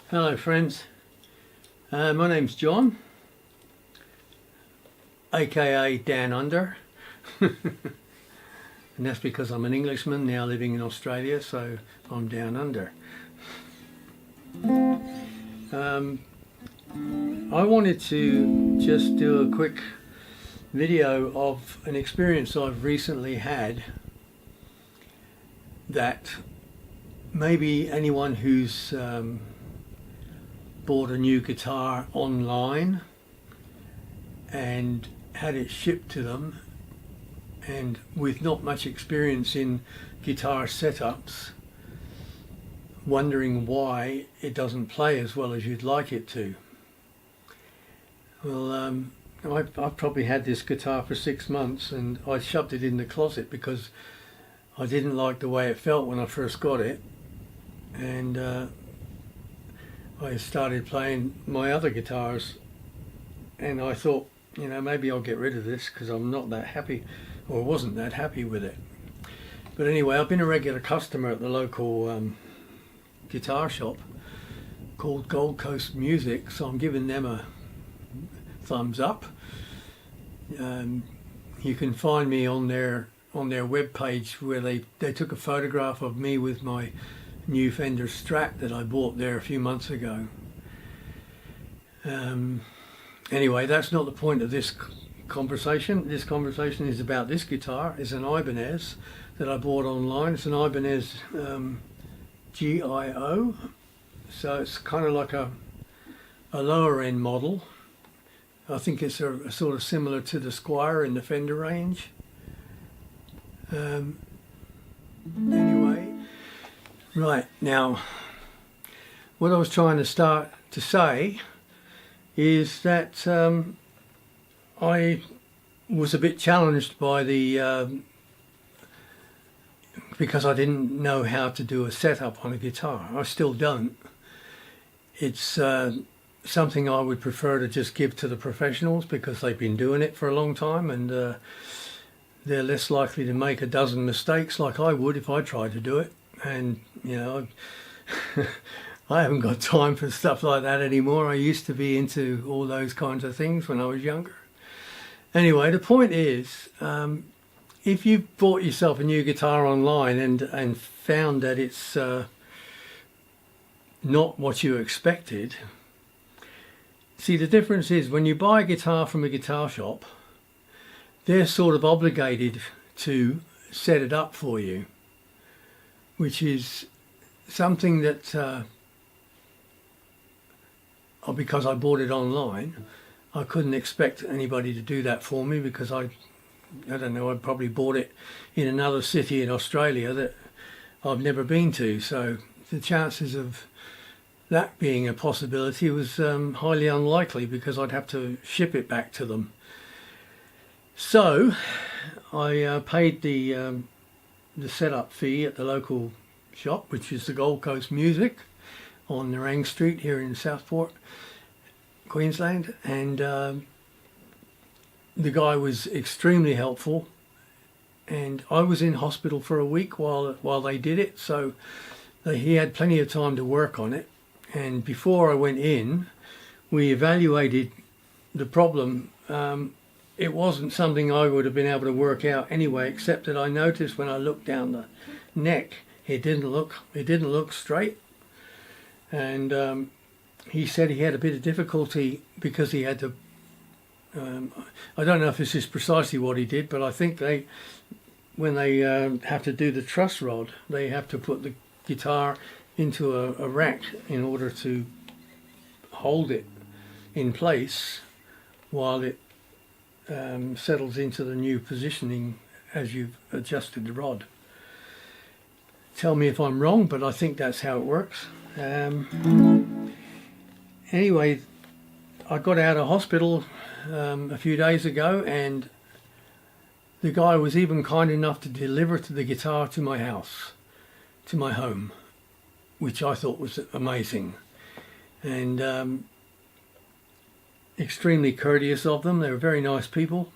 Hello friends, my name's John, aka Down Under, and that's because I'm an Englishman now living in Australia, so I'm down under. I wanted to just do a quick video of an experience I've recently had that maybe anyone who's bought a new guitar online and had it shipped to them, and with not much experience in guitar setups, wondering why it doesn't play as well as you'd like it to. Well, I've probably had this guitar for 6 months, and I shoved it in the closet because I didn't like the way it felt when I first got it, and I started playing my other guitars, and I thought, you know, maybe I'll get rid of this because I'm not that happy, or wasn't that happy with it. But anyway, I've been a regular customer at the local guitar shop called Gold Coast Music, so I'm giving them a thumbs up. You can find me on their web page where they took a photograph of me with my new Fender Strat that I bought there a few months ago. Anyway, that's not the point of this conversation. This conversation is about this guitar. It's an Ibanez that I bought online. It's an Ibanez Gio, so it's kind of like a lower end model. I think it's a sort of similar to the Squire in the Fender range. Anyway, right, now what I was trying to start to say is that I was a bit challenged by because I didn't know how to do a setup on a guitar. I still don't. It's something I would prefer to just give to the professionals because they've been doing it for a long time, and they're less likely to make a dozen mistakes like I would if I tried to do it. And you know, I haven't got time for stuff like that anymore. I used to be into all those kinds of things when I was younger. Anyway, the point is, if you bought yourself a new guitar online and found that it's not what you expected, see, the difference is when you buy a guitar from a guitar shop, they're sort of obligated to set it up for you, which is something that because I bought it online, I couldn't expect anybody to do that for me, because I don't know, I probably bought it in another city in Australia that I've never been to, so the chances of that being a possibility was highly unlikely, because I'd have to ship it back to them. So I paid the setup fee at the local shop, which is the Gold Coast Music on Nerang Street here in Southport, Queensland, and the guy was extremely helpful, and I was in hospital for a week while they did it, so he had plenty of time to work on it. And before I went in, we evaluated the problem. It wasn't something I would have been able to work out anyway, except that I noticed when I looked down the neck, it didn't look straight. And he said he had a bit of difficulty because he had to, I don't know if this is precisely what he did, but I think when they have to do the truss rod, they have to put the guitar into a rack in order to hold it in place while it settles into the new positioning as you've adjusted the rod. Tell me if I'm wrong, but I think that's how it works. Anyway, I got out of hospital a few days ago, and the guy was even kind enough to deliver the guitar to my house, to my home, which I thought was amazing, and extremely courteous of them. They were very nice people.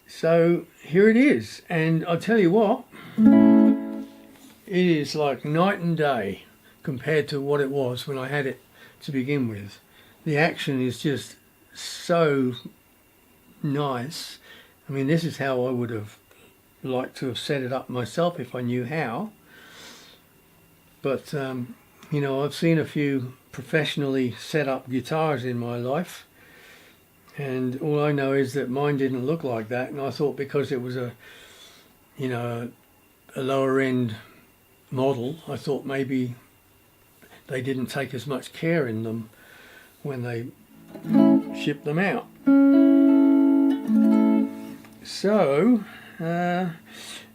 So here it is, and I'll tell you what, it is like night and day compared to what it was when I had it to begin with. The action is just so nice. I mean, this is how I would have liked to have set it up myself if I knew how. But, you know, I've seen a few professionally set up guitars in my life, and all I know is that mine didn't look like that, and I thought because it was a, you know, a lower end model, I thought maybe they didn't take as much care in them when they shipped them out. So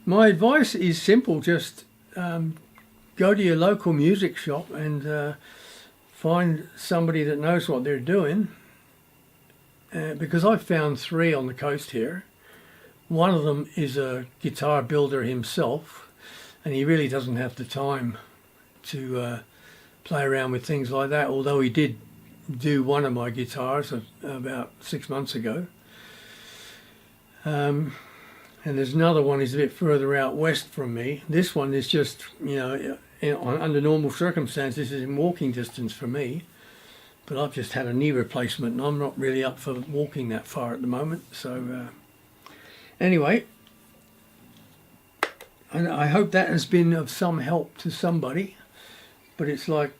my advice is simple: just go to your local music shop and find somebody that knows what they're doing, because I've found 3 on the coast here. One of them is a guitar builder himself, and he really doesn't have the time to play around with things like that, although he did do one of my guitars about 6 months ago. And there's another one is a bit further out west from me. This one is just, you know, under normal circumstances is in walking distance for me, but I've just had a knee replacement and I'm not really up for walking that far at the moment. So anyway, I hope that has been of some help to somebody, but it's like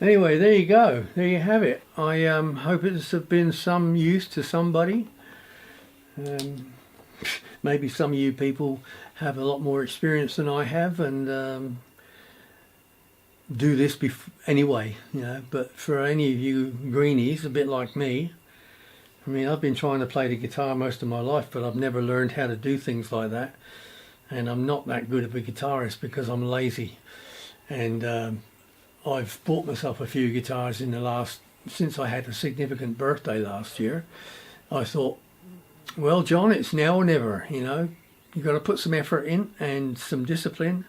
anyway, there you go. There you have it. I hope it's been some use to somebody. Maybe some of you people have a lot more experience than I have and do this anyway, you know. But for any of you greenies, a bit like me, I mean, I've been trying to play the guitar most of my life, but I've never learned how to do things like that. And I'm not that good of a guitarist because I'm lazy. And I've bought myself a few guitars since I had a significant birthday last year. I thought, well, John, it's now or never, you know. You've got to put some effort in and some discipline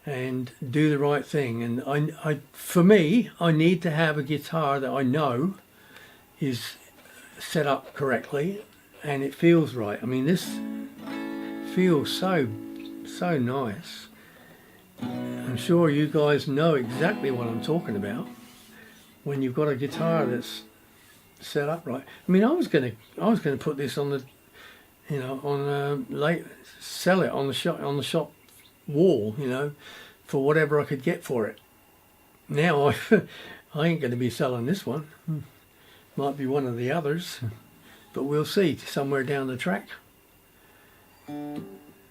and do the right thing. And for me, I need to have a guitar that I know is set up correctly and it feels right. I mean, this feels so nice. I'm sure you guys know exactly what I'm talking about when you've got a guitar that's set up right. I mean, I was gonna put this on the, you know, sell it on the shop wall, you know, for whatever I could get for it. Now I ain't going to be selling this one. Might be one of the others, but we'll see somewhere down the track. All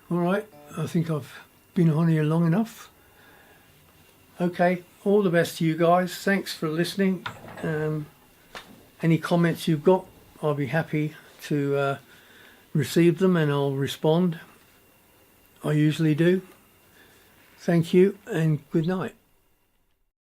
right, I think I've been on here long enough. Okay, all the best to you guys. Thanks for listening. Any comments you've got, I'll be happy to receive them and I'll respond. I usually do. Thank you and good night.